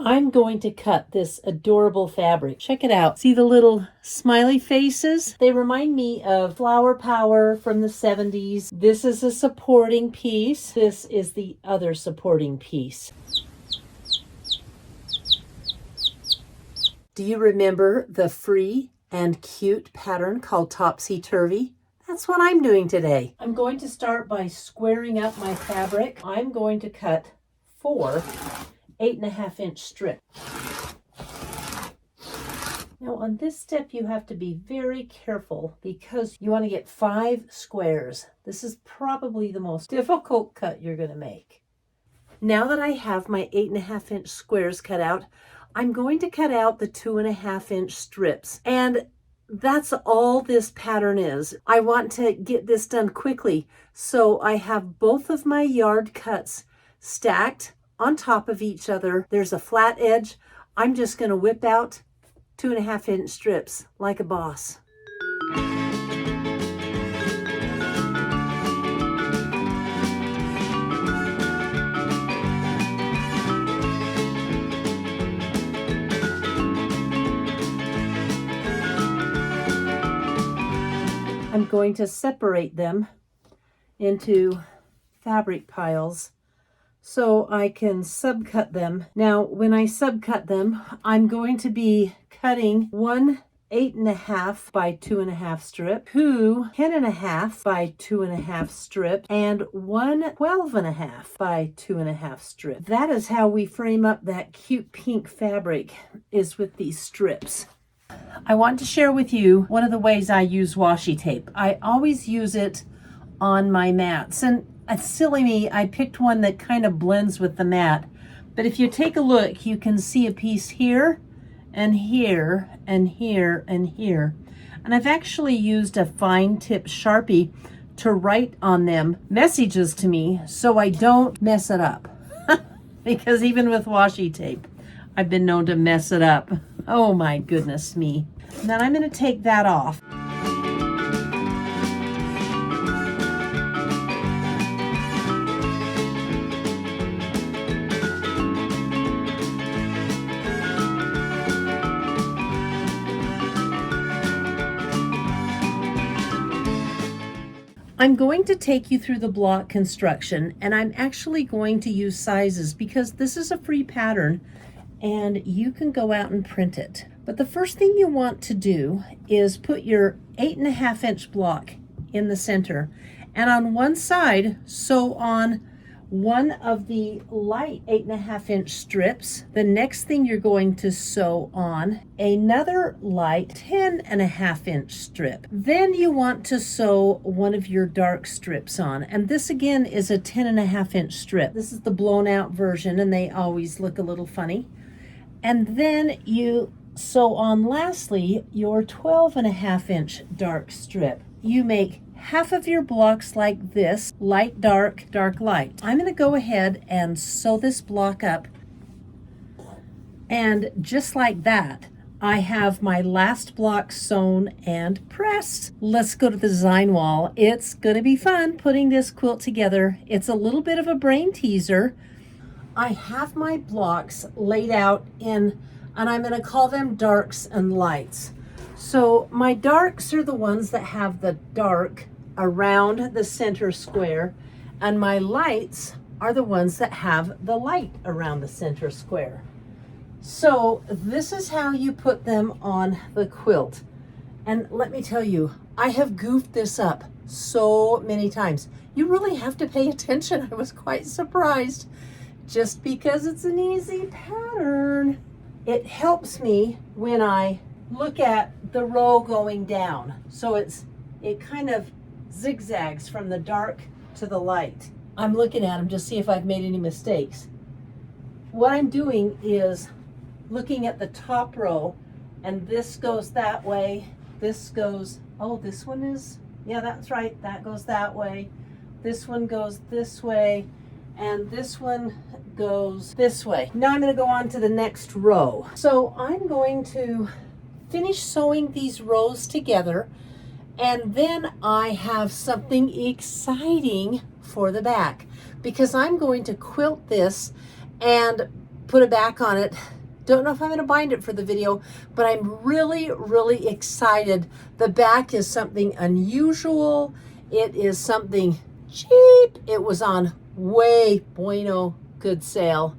I'm going to cut this adorable fabric. Check it out. See the little smiley faces? They remind me of Flower Power from the 70s. This is a supporting piece. This is the other supporting piece. Do you remember the free and cute pattern called Topsy Turvy? That's what I'm doing today. I'm going to start by squaring up my fabric. I'm going to cut 4 8.5-inch strips. Now on this step you have to be very careful because you want to get 5 squares. This is probably the most difficult cut you're going to make. Now that I have my 8.5-inch squares cut out, I'm going to cut out the 2.5-inch strips. And that's all this pattern is. I want to get this done quickly, so I have both of my yard cuts stacked on top of each other. There's a flat edge. I'm just going to whip out 2.5-inch strips like a boss. I'm going to separate them into fabric piles so I can subcut them. Now, when I subcut them, I'm going to be cutting 1 8.5 by 2.5 strip, 2 10.5 by 2.5 strip, and 1 12.5 by 2.5 strip. That is how we frame up that cute pink fabric, is with these strips. I want to share with you one of the ways I use washi tape. I always use it on my mats, and silly me, I picked one that kind of blends with the mat. But if you take a look, you can see a piece here and here and here and here. And I've actually used a fine tip Sharpie to write on them messages to me so I don't mess it up. Because even with washi tape, I've been known to mess it up. Oh my goodness me. And then I'm going to take that off. I'm going to take you through the block construction, and I'm actually going to use sizes because this is a free pattern and you can go out and print it. But the first thing you want to do is put your 8.5-inch block in the center, and on one side sew on one of the light 8.5-inch strips. The next thing you're going to sew on another light 10.5-inch strip. Then you want to sew one of your dark strips on, and this again is a 10.5-inch strip. This is the blown out version, and they always look a little funny. And then you sew on lastly your 12.5-inch dark strip. You make half of your blocks like this, light, dark, dark, light. I'm going to go ahead and sew this block up, and just like that, I have my last block sewn and pressed. Let's go to the design wall. It's going to be fun putting this quilt together. It's a little bit of a brain teaser. I have my blocks laid out in, and I'm going to call them darks and lights. So my darks are the ones that have the dark around the center square, and my lights are the ones that have the light around the center square. So this is how you put them on the quilt. And let me tell you, I have goofed this up so many times. You really have to pay attention. I was quite surprised. Just because it's an easy pattern, it helps me when I look at the row going down. So it kind of zigzags from the dark to the light. I'm looking at them to see if I've made any mistakes. What I'm doing is looking at the top row, and this goes that way. This goes, oh, this one is, yeah, that's right. That goes that way. This one goes this way, and this one goes this way. Now I'm going to go on to the next row. So I'm going to finish sewing these rows together, and then I have something exciting for the back, because I'm going to quilt this and put a back on it Don't know if I'm going to bind it for the video, but I'm really, really excited. The back is something unusual. It is something cheap. It was on way bueno good sale.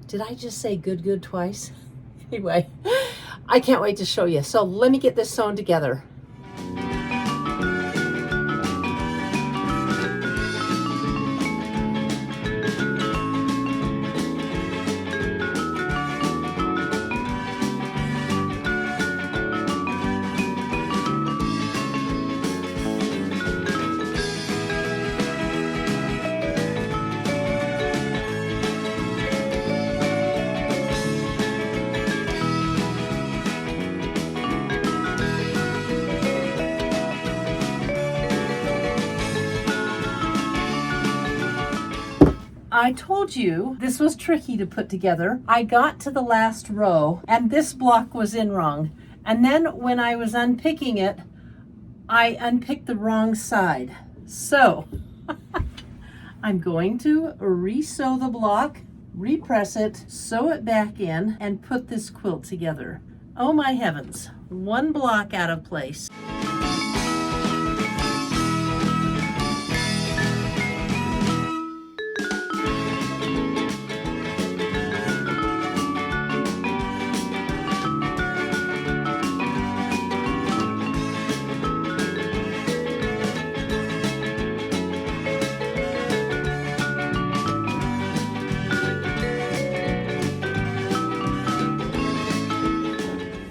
Did I just say good twice? Anyway, I can't wait to show you. So let me get this sewn together. I told you this was tricky to put together. I got to the last row and this block was in wrong. And then when I was unpicking it, I unpicked the wrong side. So I'm going to re-sew the block, repress it, sew it back in, and put this quilt together. Oh my heavens, one block out of place.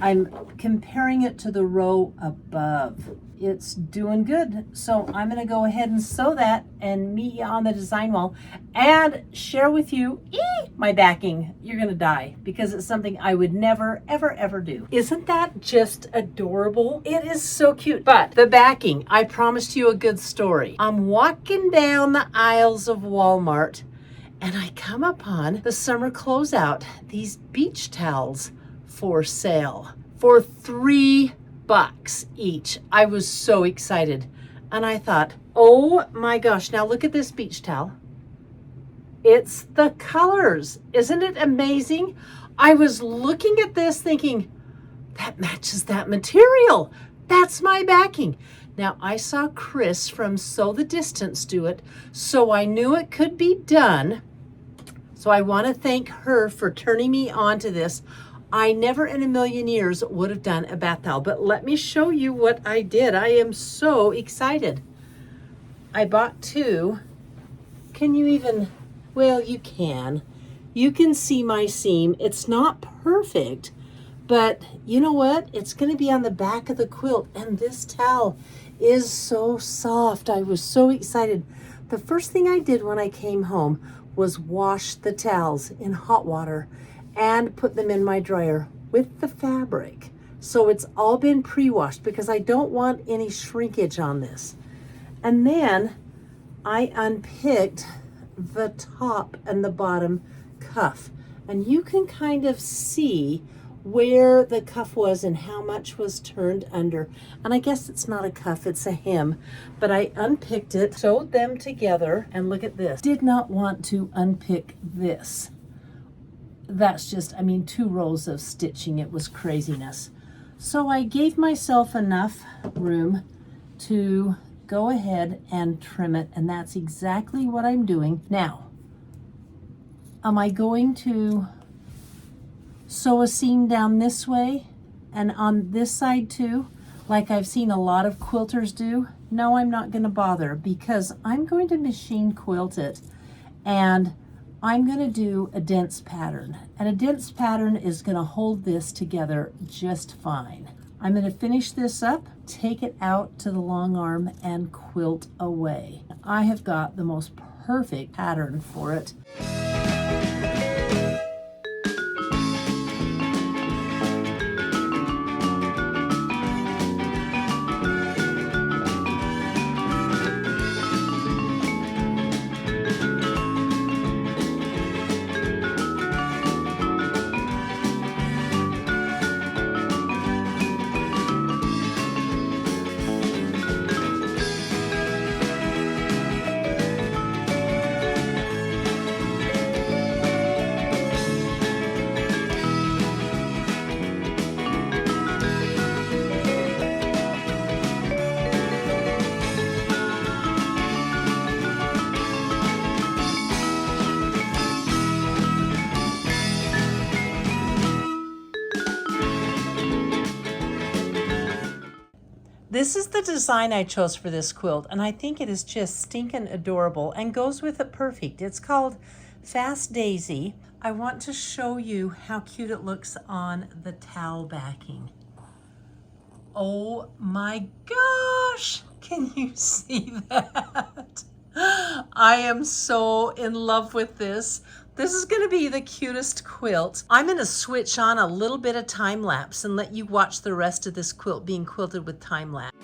I'm comparing it to the row above. It's doing good. So I'm gonna go ahead and sew that and meet you on the design wall and share with you my backing. You're gonna die because it's something I would never, ever do. Isn't that just adorable? It is so cute. But the backing, I promised you a good story. I'm walking down the aisles of Walmart and I come upon the summer closeout, these beach towels for sale for $3 each. I was so excited. And I thought, oh my gosh, now look at this beach towel. It's the colors. Isn't it amazing? I was looking at this thinking, that matches that material. That's my backing. Now I saw Chris from Sew the Distance do it, so I knew it could be done. So I want to thank her for turning me on to this. I never in a million years would have done a bath towel, but let me show you what I did. I am so excited. I bought two. Can you even, well, you can. You can see my seam. It's not perfect, but you know what? It's going to be on the back of the quilt, and this towel is so soft. I was so excited. The first thing I did when I came home was wash the towels in hot water and put them in my dryer with the fabric. So it's all been pre-washed because I don't want any shrinkage on this. And then I unpicked the top and the bottom cuff. And you can kind of see where the cuff was and how much was turned under. And I guess it's not a cuff, it's a hem. But I unpicked it, sewed them together, and look at this. Did not want to unpick this. That's just, I mean, 2 rows of stitching. It was craziness. So I gave myself enough room to go ahead and trim it, and that's exactly what I'm doing. Now, am I going to sew a seam down this way and on this side too, like I've seen a lot of quilters do? No, I'm not going to bother because I'm going to machine quilt it, and I'm going to do a dense pattern, and a dense pattern is going to hold this together just fine. I'm going to finish this up, take it out to the long arm, and quilt away. I have got the most perfect pattern for it. This is the design I chose for this quilt, and I think it is just stinking adorable and goes with it perfect. It's called Fast Daisy. I want to show you how cute it looks on the towel backing. Oh my gosh, can you see that? I am so in love with this. This is going to be the cutest quilt. I'm going to switch on a little bit of time lapse and let you watch the rest of this quilt being quilted with time lapse.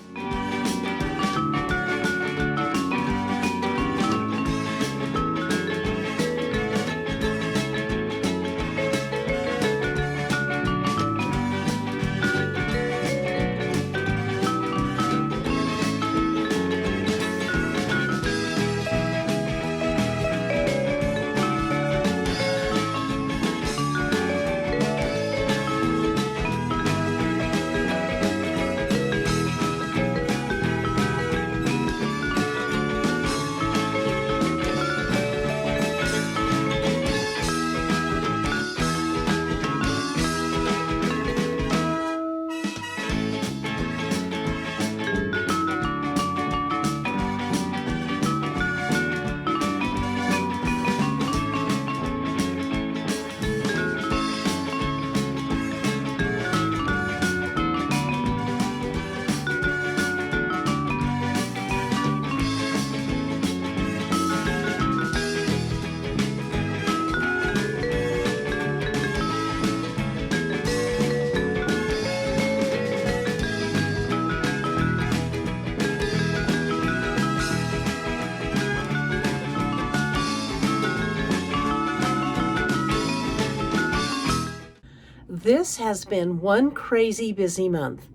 This has been one crazy busy month.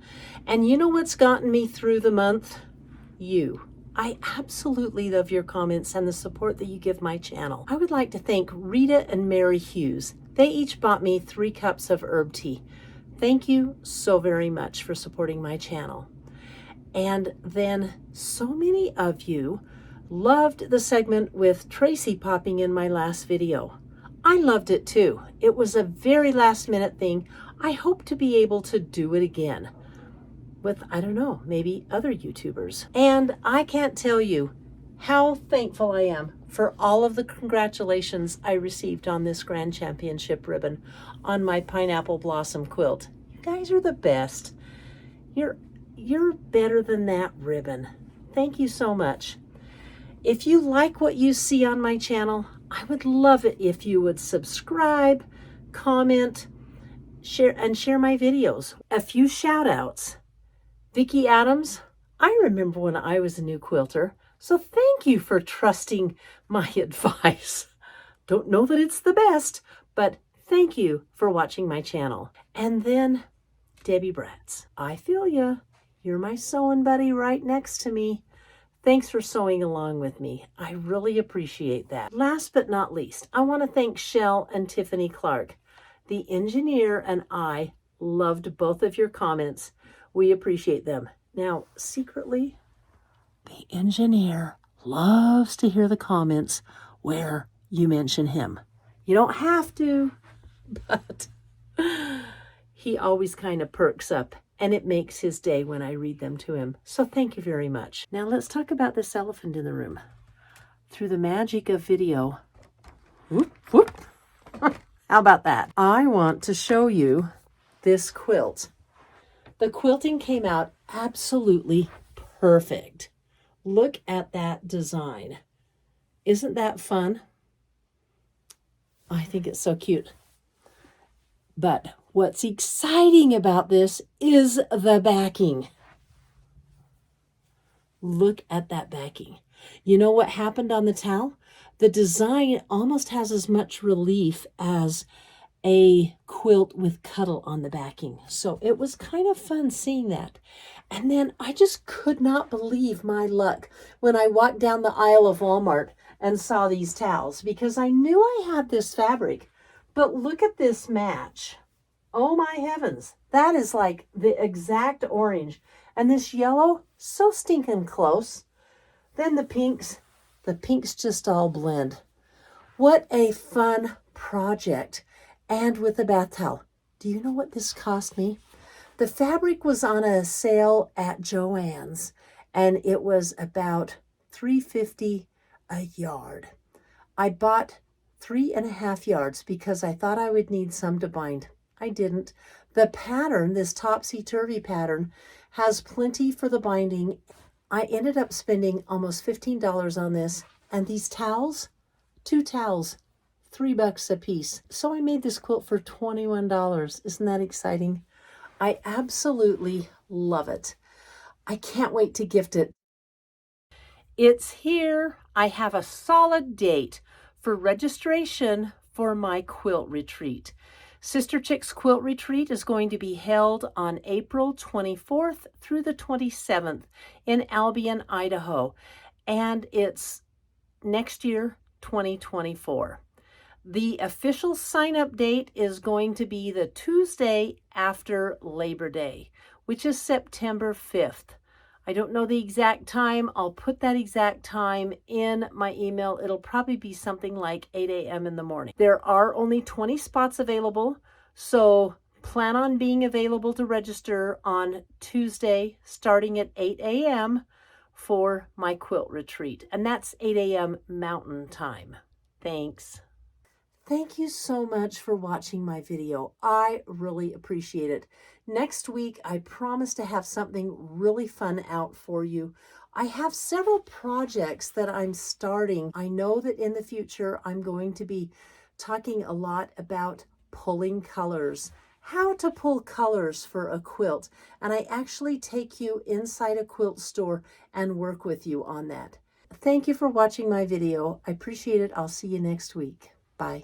And you know what's gotten me through the month? You. I absolutely love your comments and the support that you give my channel. I would like to thank Rita and Mary Hughes. They each bought me 3 cups of herb tea. Thank you so very much for supporting my channel. And then so many of you loved the segment with Tracy popping in my last video. I loved it too. It was a very last minute thing. I hope to be able to do it again with, I don't know, maybe other YouTubers. And I can't tell you how thankful I am for all of the congratulations I received on this Grand Championship ribbon on my Pineapple Blossom quilt. You guys are the best. You're better than that ribbon. Thank you so much. If you like what you see on my channel, I would love it if you would subscribe, comment, share my videos. A few shout outs. Vicki Adams, I remember when I was a new quilter, so thank you for trusting my advice. Don't know that it's the best, but thank you for watching my channel. And then Debbie Bratz, I feel ya. You're my sewing buddy right next to me. Thanks for sewing along with me. I really appreciate that. Last but not least, I want to thank Shell and Tiffany Clark. The engineer and I loved both of your comments. We appreciate them. Now, secretly, the engineer loves to hear the comments where you mention him. You don't have to, but he always kind of perks up. And it makes his day when I read them to him. So thank you very much. Now let's talk about this elephant in the room. Through the magic of video, whoop, whoop. How about that? I want to show you this quilt. The quilting came out absolutely perfect. Look at that design. Isn't that fun? I think it's so cute. But what's exciting about this is the backing. Look at that backing. You know what happened on the towel? The design almost has as much relief as a quilt with cuddle on the backing. So it was kind of fun seeing that. And then I just could not believe my luck when I walked down the aisle of Walmart and saw these towels, because I knew I had this fabric. But look at this match. Oh my heavens. That is like the exact orange. And this yellow, so stinking close. Then the pinks just all blend. What a fun project. And with the bath towel. Do you know what this cost me? The fabric was on a sale at Joann's, and it was about $3.50 a yard. I bought 3.5 yards because I thought I would need some to bind. I didn't. The pattern, this topsy-turvy pattern, has plenty for the binding. I ended up spending almost $15 on this, and these towels, 2 towels, $3 a piece. So I made this quilt for $21. Isn't that exciting? I absolutely love it. I can't wait to gift it. It's here. I have a solid date for registration for my quilt retreat. Sister Chick's Quilt Retreat is going to be held on April 24th through the 27th in Albion, Idaho, and it's next year, 2024. The official sign-up date is going to be the Tuesday after Labor Day, which is September 5th. I don't know the exact time. I'll put that exact time in my email. It'll probably be something like 8 a.m. in the morning. There are only 20 spots available, so plan on being available to register on Tuesday starting at 8 a.m. for my quilt retreat. And that's 8 a.m. Mountain Time. Thanks. Thank you so much for watching my video. I really appreciate it. Next week, I promise to have something really fun out for you. I have several projects that I'm starting. I know that in the future, I'm going to be talking a lot about pulling colors, how to pull colors for a quilt. And I actually take you inside a quilt store and work with you on that. Thank you for watching my video. I appreciate it. I'll see you next week. Bye.